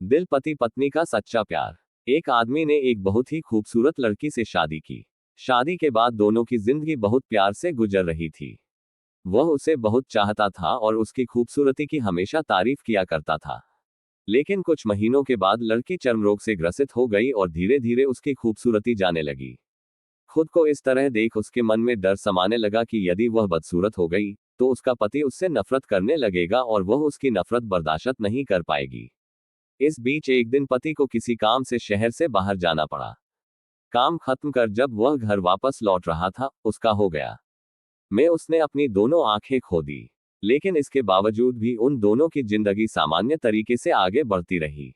दिल पति पत्नी का सच्चा प्यार। एक आदमी ने एक बहुत ही खूबसूरत लड़की से शादी की। शादी के बाद दोनों की जिंदगी बहुत प्यार से गुजर रही थी। वह उसे बहुत चाहता था और उसकी खूबसूरती की हमेशा तारीफ किया करता था। लेकिन कुछ महीनों के बाद लड़की चर्म रोग से ग्रसित हो गई और धीरे धीरे उसकी खूबसूरती जाने लगी। खुद को इस तरह देख उसके मन में डर समाने लगा कि यदि वह बदसूरत हो गई तो उसका पति उससे नफरत करने लगेगा और वह उसकी नफरत बर्दाश्त नहीं कर पाएगी। इस बीच एक दिन पति को किसी काम से शहर से बाहर जाना पड़ा। काम खत्म कर जब वह घर वापस लौट रहा था, उसका हो गया में उसने अपनी दोनों आंखें खो दी। लेकिन इसके बावजूद भी उन दोनों की जिंदगी सामान्य तरीके से आगे बढ़ती रही।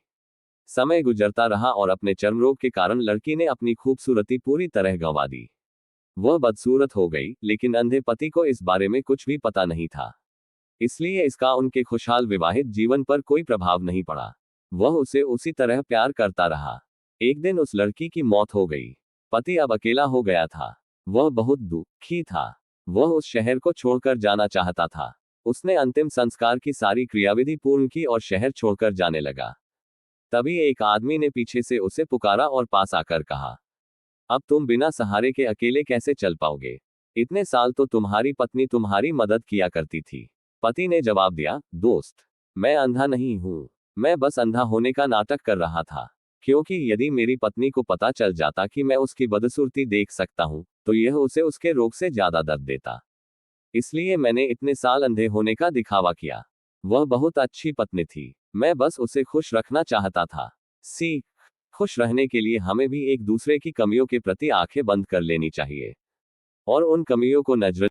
समय गुजरता रहा और अपने चर्म रोग के कारण लड़की ने अपनी खूबसूरती पूरी तरह गंवा दी। वह बदसूरत हो गई, लेकिन अंधे पति को इस बारे में कुछ भी पता नहीं था। इसलिए इसका उनके खुशहाल विवाहित जीवन पर कोई प्रभाव नहीं पड़ा। वह उसे उसी तरह प्यार करता रहा। एक दिन उस लड़की की मौत हो गई। पति अब अकेला हो गया था। वह बहुत दुखी था। वह उस शहर को छोड़कर जाना चाहता था। उसने अंतिम संस्कार की सारी क्रियाविधि पूर्ण की और शहर छोड़कर जाने लगा। तभी एक आदमी ने पीछे से उसे पुकारा और पास आकर कहा, अब तुम बिना सहारे के अकेले कैसे चल पाओगे? इतने साल तो तुम्हारी पत्नी तुम्हारी मदद किया करती थी। पति ने जवाब दिया, दोस्त, मैं अंधा नहीं हूं। मैं बस अंधा होने का नाटक कर रहा था। क्योंकि यदि मेरी पत्नी को पता चल जाता कि मैं उसकी बदसूरती देख सकता हूं, तो यह उसे उसके रोग से ज्यादा दर्द देता। इसलिए मैंने इतने साल अंधे होने का दिखावा किया। वह बहुत अच्छी पत्नी थी। मैं बस उसे खुश रखना चाहता था। सीख, खुश रहने के लिए हमें भी एक दूसरे की कमियों के प्रति आंखें बंद कर लेनी चाहिए और उन कमियों को नजर